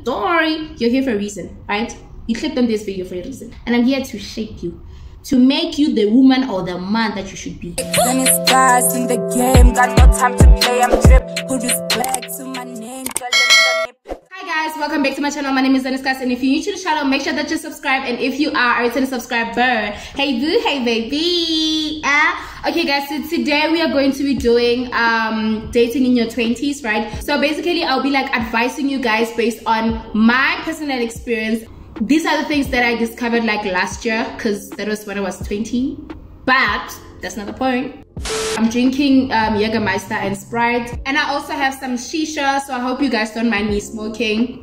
Don't worry, you're here for a reason, right? You clicked on this video for a reason, and I'm here to shape you, to make you the woman or the man that you should be. Then it's fast in the game, got no time to play. I'm drip, who this black to my name, Hi guys, welcome back to my channel. My name is 20's, and if you're new to the channel, make sure that you subscribe, and if you are a returning subscriber, hey boo, hey baby. Okay guys, so today we are going to be doing dating in your 20s, right? So basically I'll be like advising you guys based on my personal experience. These are the things that I discovered like last year, because that was when I was 20, but that's not the point. I'm drinking Jägermeister and Sprite, and I also have some shisha, so I hope you guys don't mind me smoking.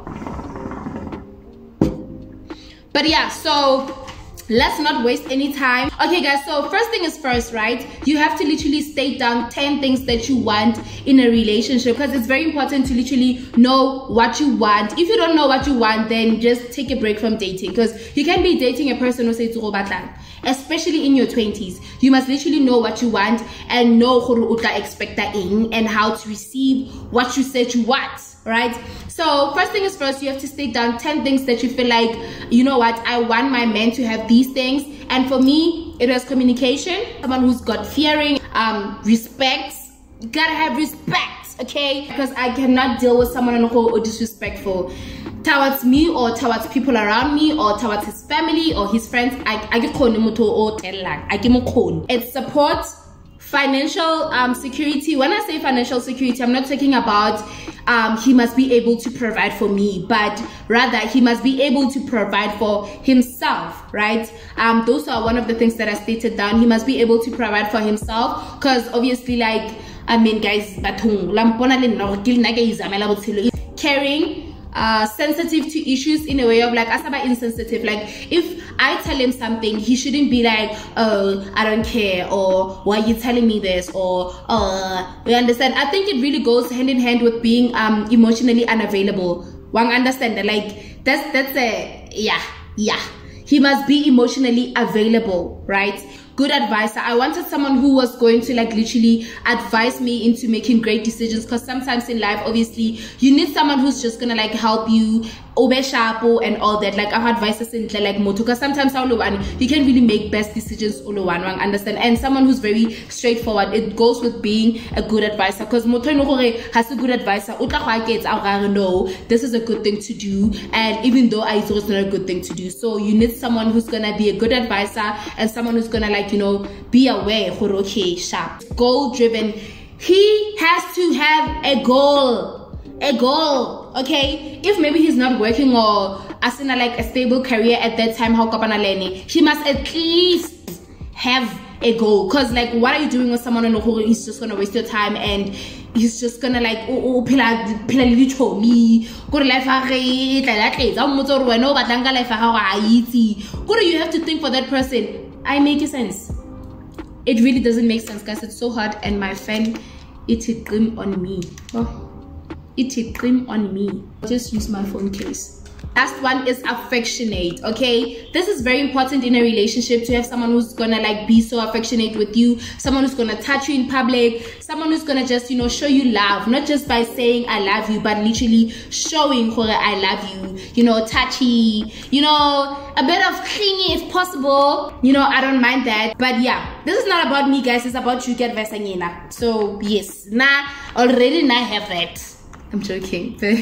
But yeah, so let's not waste any time. Okay guys, so first thing is first, right? You have to literally state down 10 things that you want in a relationship, because it's very important to literally know what you want. If you don't know what you want, then just take a break from dating, because you can be dating a person who says especially in your 20s. You must literally know what you want and know and how to receive what you said you want, right? So first thing is first, you have to state down 10 things that you feel like, you know what, I want my man to have these things. And for me, it was communication, someone who's God fearing, respect. You gotta have respect, okay? Because I cannot deal with someone who is disrespectful towards me or towards people around me or towards his family or his friends. It's support, financial security. When I say financial security, I'm not talking about he must be able to provide for me, but rather he must be able to provide for himself, right? Those are one of the things that I stated down. He must be able to provide for himself, because obviously, like, I mean guys, caring, sensitive to issues in a way of like asaba insensitive. Like if I tell him something, he shouldn't be like, oh, I don't care, or why are you telling me this, or you understand? I think it really goes hand in hand with being emotionally unavailable. One understand that, like that's a yeah. He must be emotionally available, right? Good advisor. I wanted someone who was going to like literally advise me into making great decisions, because sometimes in life, obviously, you need someone who's just gonna like help you and all that. Like our advisors in like moto, because sometimes you can really make best decisions understand. And someone who's very straightforward. It goes with being a good advisor, because moto has a good advisor. No, this is a good thing to do, and even though I thought it's not a good thing to do. So you need someone who's gonna be a good advisor and someone who's gonna like, you know, be aware, okay, sharp, goal driven. He has to have a goal, okay? If maybe he's not working or as in like a stable career at that time, he must at least have a goal. Because like, what are you doing with someone who is just gonna waste your time and he's just gonna like you have to think for that person. I make sense. It really doesn't make sense, guys. It's so hard, and my fan, it hit cream on me. It hit cream on me. Just use my phone case. Last one is affectionate, okay? This is very important in a relationship, to have someone who's gonna like be so affectionate with you, someone who's gonna touch you in public, someone who's gonna just, you know, show you love, not just by saying I love you, but literally showing I love you, you know, touchy, you know, a bit of clingy if possible, you know, I don't mind that. But yeah, this is not about me, guys, it's about you get Vesangina. So yes, already I have that. I'm joking, but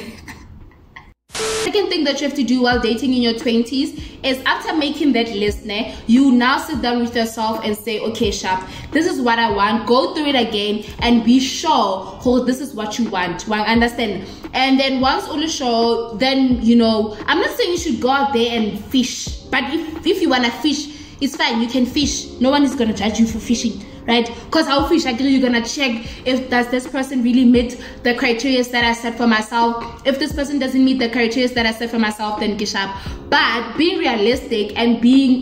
second thing that you have to do while dating in your 20s is, after making that list, you now sit down with yourself and say, okay, sharp, this is what I want. Go through it again and be sure this is what you want. Understand? And then once all is sure, then, you know, I'm not saying you should go out there and fish, but if you want to fish, it's fine, you can fish. No one is going to judge you for fishing, right? Because how fish, I agree, you're gonna check if does this person really meet the criteria that I set for myself. If this person doesn't meet the criteria that I set for myself, then get up. But being realistic and being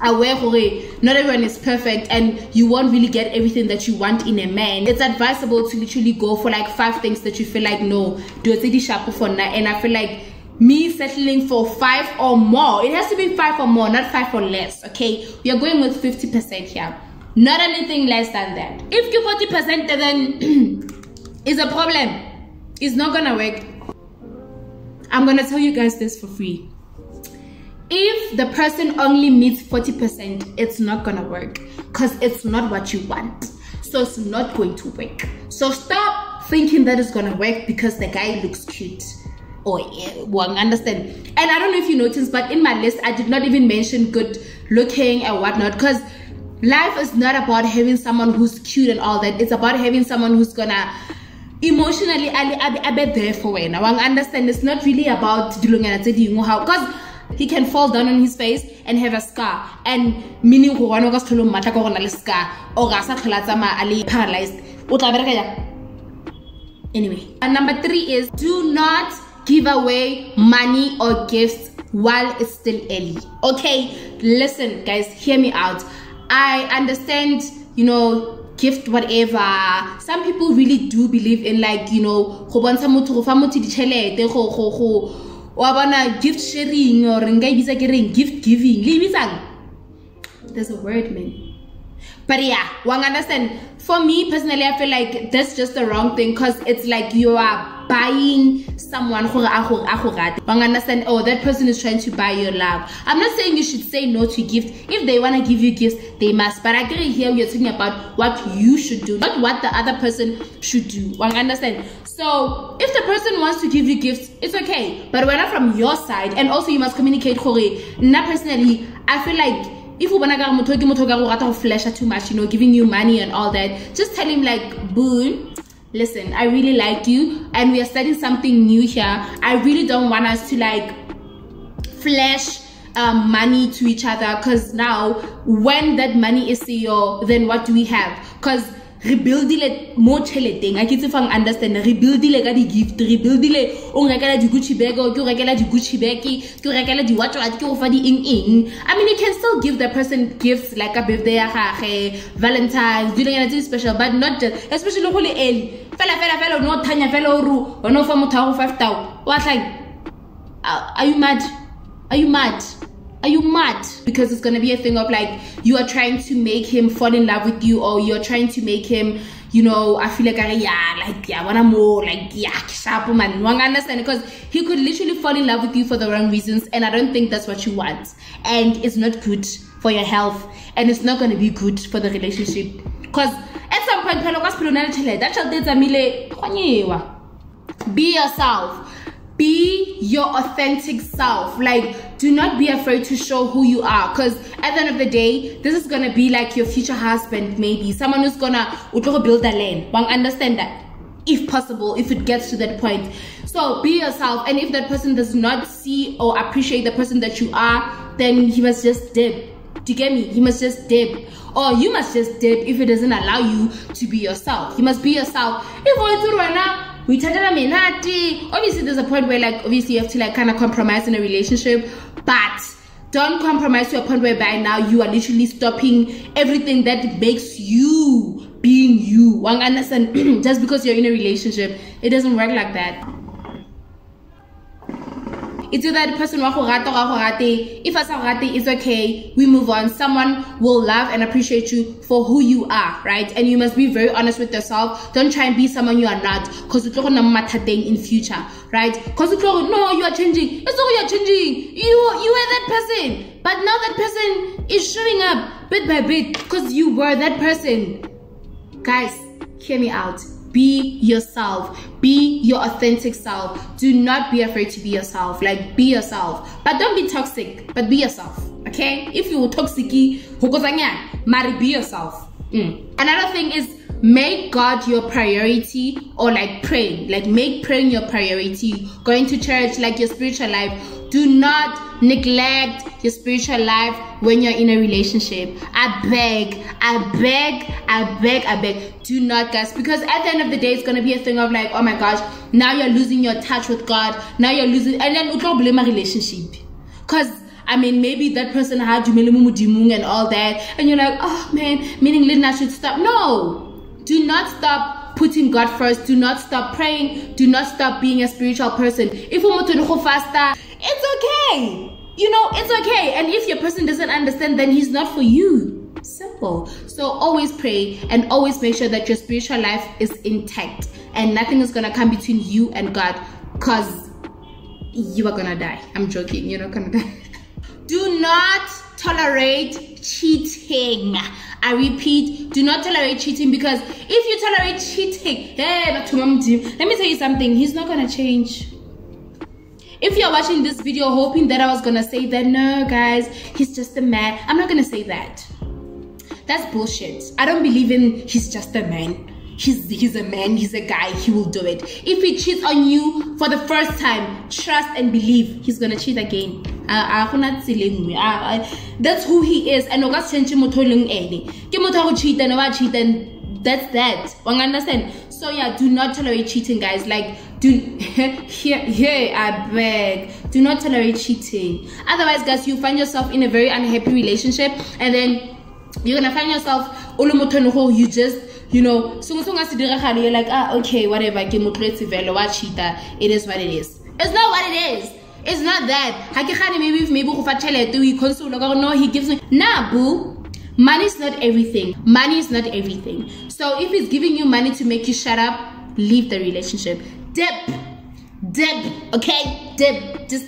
aware not everyone is perfect, and you won't really get everything that you want in a man. It's advisable to literally go for like 5 things that you feel like, no, do it sharp for now. And I feel like me settling for 5 or more, it has to be 5 or more, not 5 or less, okay? We are going with 50% here, not anything less than that. If you 40%, then is a problem. It's not gonna work. I'm gonna tell you guys this for free. If the person only meets 40%, it's not gonna work, because it's not what you want. So it's not going to work. So stop thinking that it's gonna work because the guy looks cute. Or well, understand. And I don't know if you noticed, but in my list I did not even mention good looking and whatnot, because life is not about having someone who's cute and all that. It's about having someone who's gonna emotionally be there for when. I understand. It's not really about how, because he can fall down on his face and have a scar, and meaning scar or paralyzed. Anyway, and number 3 is do not give away money or gifts while it's still early. Okay, listen guys, hear me out. I understand, you know, gift whatever. Some people really do believe in, like, you know, gift sharing or gift giving. There's a word, man. But yeah, one understand. For me personally, I feel like that's just the wrong thing, because it's like you are buying someone. One understand. Oh, that person is trying to buy your love. I'm not saying you should say no to gifts. If they want to give you gifts, they must. But I agree here we are talking about what you should do, not what the other person should do. One understand. So if the person wants to give you gifts, it's okay. But when from your side, and also you must communicate. Now personally, I feel like if you want to flash too much, you know, giving you money and all that, just tell him like, boo, listen, I really like you and we are starting something new here. I really don't want us to like flash money to each other, because now when that money is CEO, then what do we have? Because rebuildile more thing. I get if I understand. Rebuildile ka di gift, rebuildile o rekela di Gucci bag, o ke rekela di Gucci bag, ke rekela di watch, ke o fa di ing. I mean, you can still give the person gifts like a birthday ya gage, Valentine's, doing anything special, but not just, especially go le early. Fela no thanya fela o ru, no fa motho go 5,000. What, like, are you mad? Are you mad? Are you mad? Because it's gonna be a thing of like you are trying to make him fall in love with you, or you're trying to make him, you know, I feel like I wanna more, like sharp man. Wang understand? Because he could literally fall in love with you for the wrong reasons, and I don't think that's what you want. And it's not good for your health, and it's not gonna be good for the relationship. Because at some point, be yourself. Be your authentic self. Like, do not be afraid to show who you are, because at the end of the day, this is gonna be like your future husband, maybe someone who's gonna build a land. Understand that, if possible, if it gets to that point. So be yourself, and if that person does not see or appreciate the person that you are, then he must just dip. Do you get me? He must just dip, or you must just dip if it doesn't allow you to be yourself. You must be yourself. If obviously there's a point where, like, obviously you have to like kind of compromise in a relationship, but don't compromise to a point where by now you are literally stopping everything that makes you being you. One understand? Just because you're in a relationship, it doesn't work like that. It's either the person if it's okay, we move on. Someone will love and appreciate you for who you are, right? And you must be very honest with yourself. Don't try and be someone you are not, because it's not matter in future, right? Because no, you are changing. It's not you are changing. You were that person, but now that person is showing up bit by bit because you were that person. Guys, hear me out. Be yourself. Be your authentic self. Do not be afraid to be yourself. Like, be yourself. But don't be toxic. But be yourself. Okay? If you're toxic, marry, be yourself. Another thing is, make God your priority, or like pray. Like, make praying your priority. Going to church, like your spiritual life. Do not neglect your spiritual life when you're in a relationship. I beg. Do not, guys, because at the end of the day, it's gonna be a thing of like, oh my gosh, now you're losing your touch with God. Now you're losing, and then you can't blame a relationship. Because I mean, maybe that person had you and all that, and you're like, oh man, meaning Lina should stop. No, do not stop putting God first. Do not stop praying. Do not stop being a spiritual person. If you want to go faster, it's okay. You know, it's okay. And if your person doesn't understand, then he's not for you. Simple. So always pray and always make sure that your spiritual life is intact and nothing is gonna come between you and God, because you are gonna die. I'm joking, you're not gonna die. Do not tolerate cheating. I repeat, do not tolerate cheating, because if you tolerate cheating, let me tell you something, he's not gonna change. If you're watching this video hoping that I was gonna say that, no guys, he's just a man, I'm not gonna say that. That's bullshit. I don't believe in he's just a man. He's a man, he's a guy, he will do it. If he cheats on you for the first time, trust and believe he's gonna cheat again. That's who he is. And that's that. Understand? So yeah, do not tolerate cheating, guys. Like, here I beg, do not tolerate cheating. Otherwise, guys, you find yourself in a very unhappy relationship, and then you're gonna find yourself you just, you know, you're like, okay, whatever, it is what it is. It's not what it is. It's not that. No, he gives me. Nah, boo. Money is not everything. Money is not everything. So if he's giving you money to make you shut up, leave the relationship. Dip, okay? Dip. Just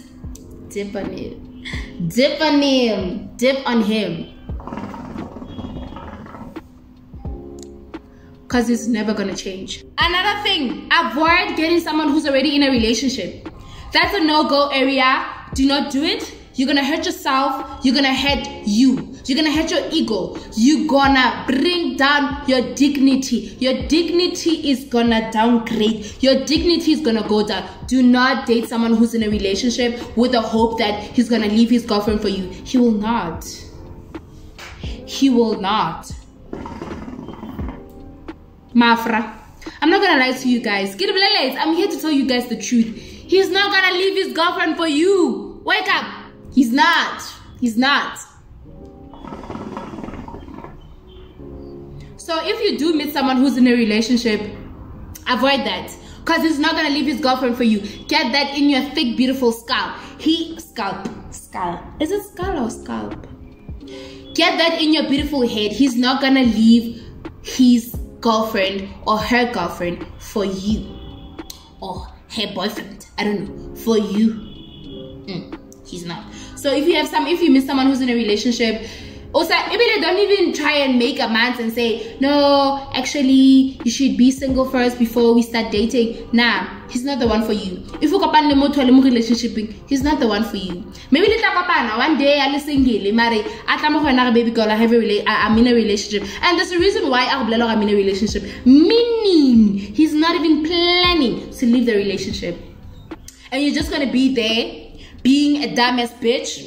dip on him. Dip on him. Dip on him. Because it's never gonna change. Another thing, avoid getting someone who's already in a relationship. That's a no-go area. Do not do it. You're gonna hurt yourself. You're gonna hurt you. You're gonna hurt your ego. You're gonna bring down your dignity. Your dignity is gonna downgrade. Your dignity is gonna go down. Do not date someone who's in a relationship with the hope that he's gonna leave his girlfriend for you. He will not. He will not. Mafra, I'm not gonna lie to you guys. I'm here to tell you guys the truth. He's not gonna leave his girlfriend for you. Wake up. He's not. He's not. So if you do meet someone who's in a relationship, avoid that. Because he's not gonna leave his girlfriend for you. Get that in your thick, beautiful scalp. Scalp. Is it skull or scalp? Get that in your beautiful head. He's not gonna leave his girlfriend or her girlfriend for you. Or her boyfriend. I don't know. For you. He's not. So if you meet someone who's in a relationship, also maybe don't even try and make amends and say, no, actually you should be single first before we start dating. Nah, he's not the one for you. If you couple in relationship, he's not the one for you. Maybe one day I'll single, marry, I baby girl, I'm in a relationship. And there's a reason why I'm in a relationship. Meaning he's not even planning to leave the relationship. And you're just gonna be there being a dumbass bitch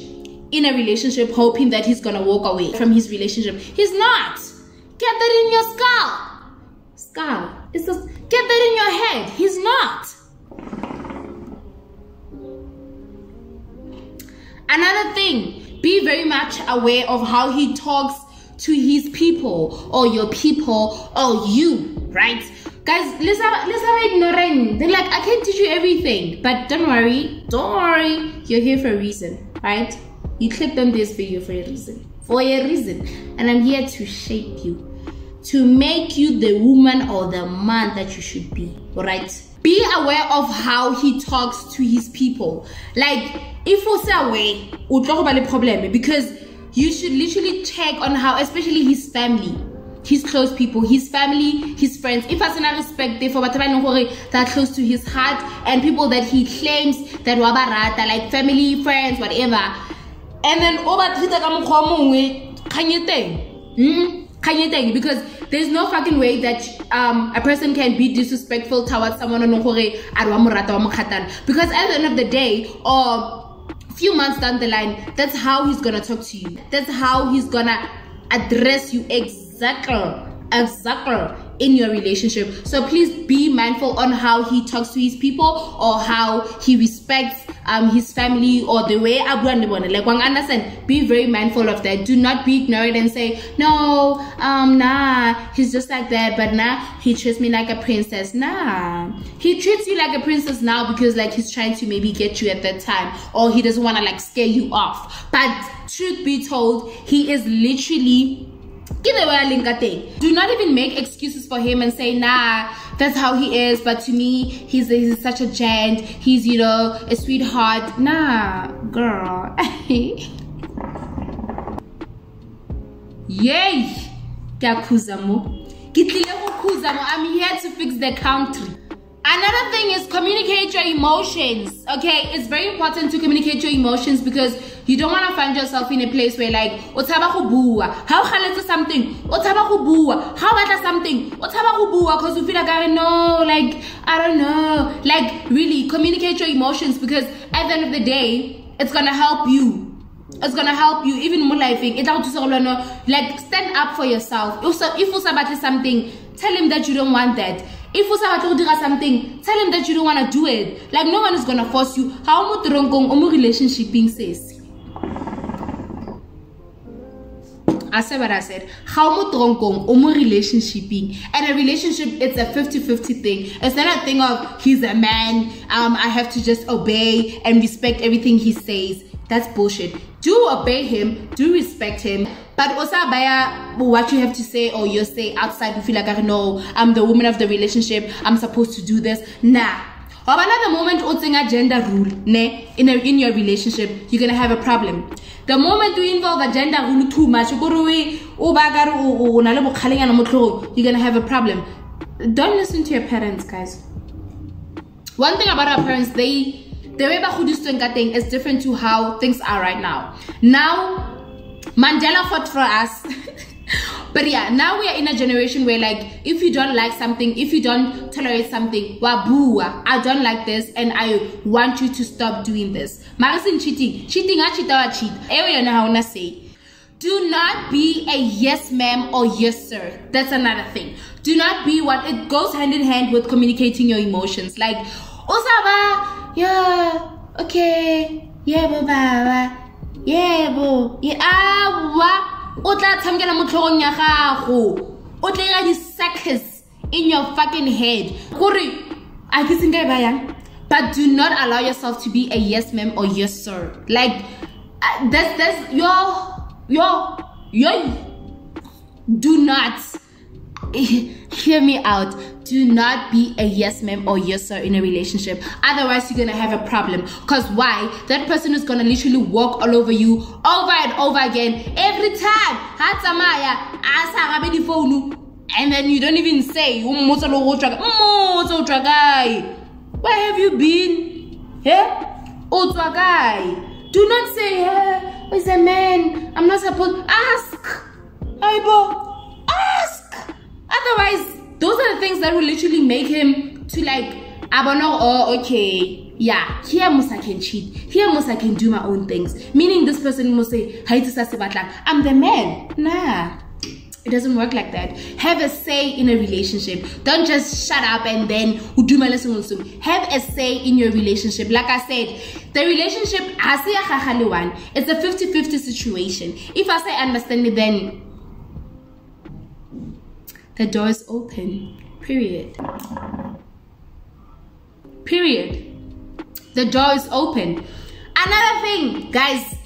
in a relationship, hoping that he's gonna walk away from his relationship. He's not. Get that in your skull. It's just, get that in your head. He's not. Another thing, be very much aware of how he talks to his people, or your people, or you, right? Guys, let's have ignorant. They're like, I can't teach you everything, but don't worry, you're here for a reason, right? You clicked on this video for a reason, and I'm here to shape you, to make you the woman or the man that you should be, right? Be aware of how he talks to his people. Like, if you say away, problem, because you should literally check on how, especially his family, his close people, his family, his friends. If I not respect for that close to his heart, and people that he claims that wabarata, like family, friends, whatever. And then because there's no fucking way that a person can be disrespectful towards someone because at the end of the day, or a few months down the line, that's how he's gonna talk to you. That's how he's gonna address you exactly in your relationship. So please be mindful on how he talks to his people, or how he respects his family, or the way like understand. Be very mindful of that. Do not be ignorant and say, no, nah, he's just like that, but nah, he treats me like a princess. Nah, he treats you like a princess now because like he's trying to maybe get you at that time, or he doesn't want to like scare you off. But truth be told, he is literally Do not even make excuses for him and say, nah, that's how he is, but to me, he's such a gent, he's, you know, a sweetheart. Nah, girl. Yay! I'm here to fix the country. Another thing is communicate your emotions. Okay, it's very important to communicate your emotions because you don't want to find yourself in a place where like how something how something because you feel like I don't know, like really communicate your emotions because at the end of the day it's gonna help you. It's gonna help you even more life. Like stand up for yourself. If you say something, tell him that you don't want that. If you say something, tell him that you don't want to do it. Like no one is gonna force you. How much relationship being says? I said what I said. How much relationship being? And a relationship, it's a 50-50 thing. It's not a thing of he's a man. I have to just obey and respect everything he says. That's bullshit. Do obey him, do respect him, but also what you have to say or you say outside. You feel like, I know I'm the woman of the relationship, I'm supposed to do this. Nah. The moment you a gender rule in your relationship, you're gonna have a problem. The moment you involve a gender rule too much, you're gonna have a problem. Don't listen to your parents, guys. One thing about our parents, the way thing is different to how things are right now. Now, Mandela fought for us. But yeah, now we are in a generation where like, if you don't like something, if you don't tolerate something, wabua, I don't like this and I want you to stop doing this. Marasin cheating. Cheating, I cheat. I say. Do not be a yes ma'am or yes sir. That's another thing. Do not be what it goes hand in hand with communicating your emotions. Like, Osaba, yeah, okay, yeah, baba, yeah, bo, yeah, seconds in your fucking head. But do not allow yourself to be a yes ma'am or yes sir. Like that's do not hear me out. Do not be a yes ma'am or yes sir in a relationship. Otherwise, you're gonna have a problem. Cause why? That person is gonna literally walk all over you over and over again every time. And then you don't even say, where have you been? Yeah? Do not say, where's a man? I'm not supposed. Ask. Ask. Otherwise, those are the things that will literally make him to like, I don't know, oh, okay, yeah, here must I can cheat, here must I can do my own things. Meaning this person must say, I'm the man. Nah, it doesn't work like that. Have a say in a relationship. Don't just shut up and then do my lesson also. Have a say in your relationship. Like I said, the relationship, it's a 50-50 situation. If I say understand it, then the door is open. Period. The door is open. Another thing, guys,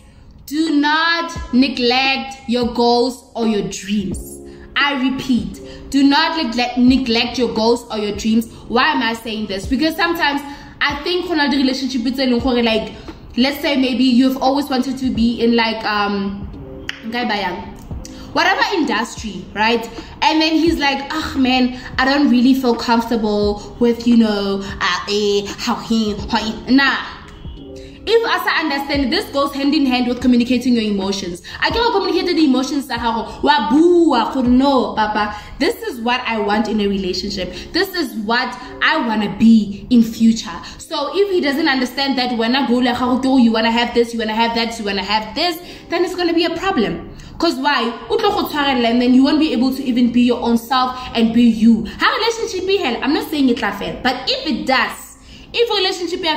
do not neglect your goals or your dreams. I repeat, do not neglect your goals or your dreams. Why am I saying this? Because sometimes I think when the relationship is like, let's say maybe you've always wanted to be in like whatever industry, right? And then he's like, oh man, I don't really feel comfortable with, you know, how he, nah. If as I understand, this goes hand in hand with communicating your emotions. I cannot communicate the emotions that no, papa. This is what I want in a relationship. This is what I want to be in future. So if he doesn't understand that when I go like you want to have this, you want to have that, you want to have this, then it's going to be a problem. Because why? And then you won't be able to even be your own self and be you. How relationship be hell? I'm not saying it's fair, but if it does, if a relationship be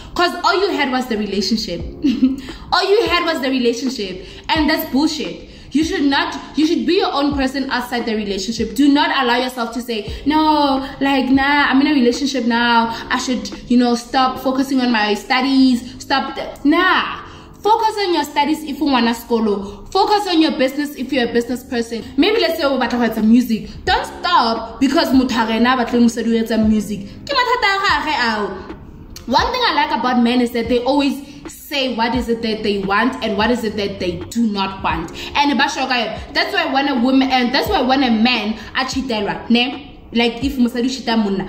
because all you had was the relationship. All you had was the relationship, and that's bullshit. You should be your own person outside the relationship. Do not allow yourself to say, no, like, nah, I'm in a relationship now, I should, you know, stop focusing on my studies, stop. Nah. Focus on your studies if you want to school. Focus on your business if you're a business person. Maybe let's say about some music. Don't stop because mutarena batlang musadu music. One thing I like about men is that they always say what is it that they want and what is it that they do not want. And that's why when a woman and that's why when a man achitelwa, ne, like if musadu shita munna,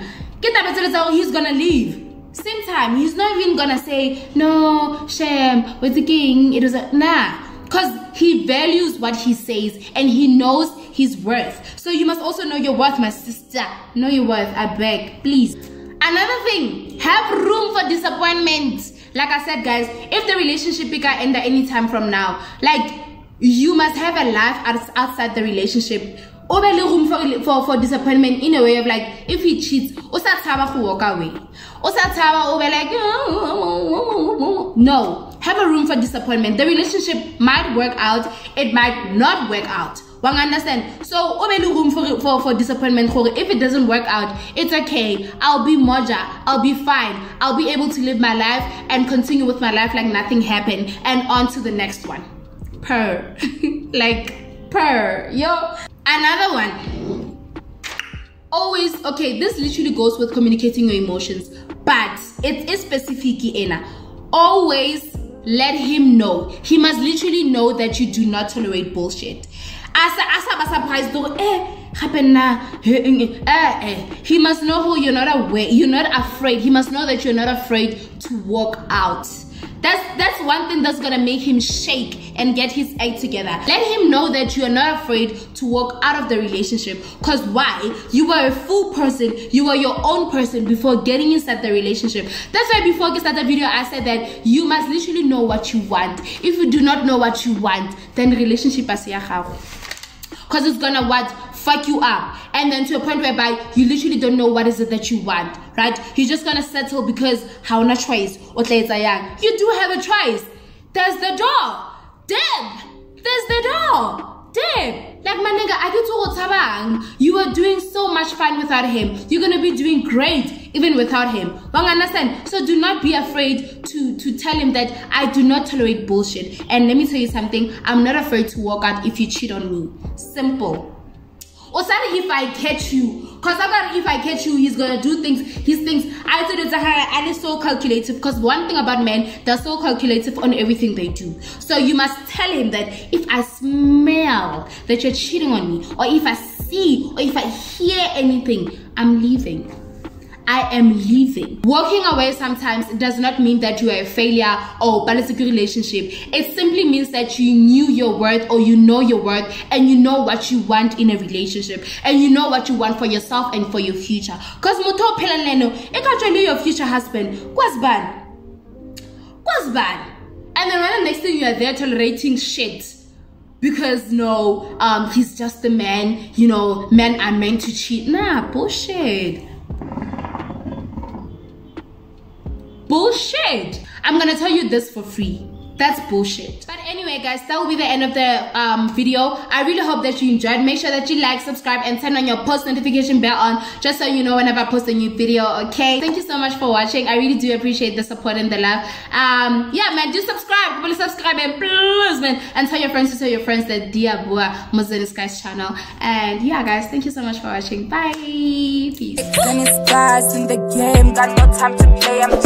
he's gonna leave. Same time, he's not even gonna say no, shame, with the king. It was nah, because he values what he says and he knows his worth. So you must also know your worth, my sister. Know your worth, I beg, please. Another thing, have room for disappointment. Like I said, guys, if the relationship can end at any time from now, like you must have a life outside the relationship. Over room for disappointment in a way of like, if he cheats, osataba to walk away. Osataba over like no. Have a room for disappointment. The relationship might work out, it might not work out. One understand? So over room for disappointment. If it doesn't work out, it's okay. I'll be moja, I'll be fine. I'll be able to live my life and continue with my life like nothing happened and on to the next one. Purr. Like purr. Yo. Another one, always, okay, this literally goes with communicating your emotions, but it is specific, always let him know. He must literally know that you do not tolerate bullshit. He must know who you're not afraid. He must know that you're not afraid to walk out. That's one thing that's gonna make him shake and get his act together. Let him know that you are not afraid to walk out of the relationship. Because why? You were a full person. You were your own person before getting inside the relationship. That's why before I started the video, I said that you must literally know what you want. If you do not know what you want, then the relationship is because it's gonna what? Fuck you up. And then to a point whereby you literally don't know what is it that you want, right? You're just gonna settle because how na choice. You do have a choice. There's the door. Dead. There's the door. Dead. Like my nigga, I get to tabang. You are doing so much fun without him. You're gonna be doing great even without him. But understand? So do not be afraid to tell him that I do not tolerate bullshit. And let me tell you something, I'm not afraid to walk out if you cheat on me. Simple. Or if I catch you, because if I catch you, he's gonna do things. His things. I thought it's and it's so calculative. Because one thing about men, they're so calculative on everything they do. So you must tell him that if I smell that you're cheating on me, or if I see, or if I hear anything, I'm leaving. I am leaving. Walking away sometimes does not mean that you are a failure or ballistic relationship. It simply means that you knew your worth, or you know your worth, and you know what you want in a relationship, and you know what you want for yourself and for your future. Because muto pelaneno, actually your future husband was bad. And then when the next thing you are there tolerating shit. Because no, he's just a man, you know, men are meant to cheat. Nah, bullshit. Bullshit. I'm gonna tell you this for free. That's bullshit. But anyway, guys, that will be the end of the video. I really hope that you enjoyed. Make sure that you like, subscribe, and turn on your post notification bell on, just so you know whenever I post a new video. Okay, thank you so much for watching. I really do appreciate the support and the love. Yeah, man, do subscribe. Please subscribe and please, man, and tell your friends to tell your friends that Dia Bua Mozeli's Guys channel. And yeah, guys, thank you so much for watching. Bye. Peace. In the game, got no time to play. I'm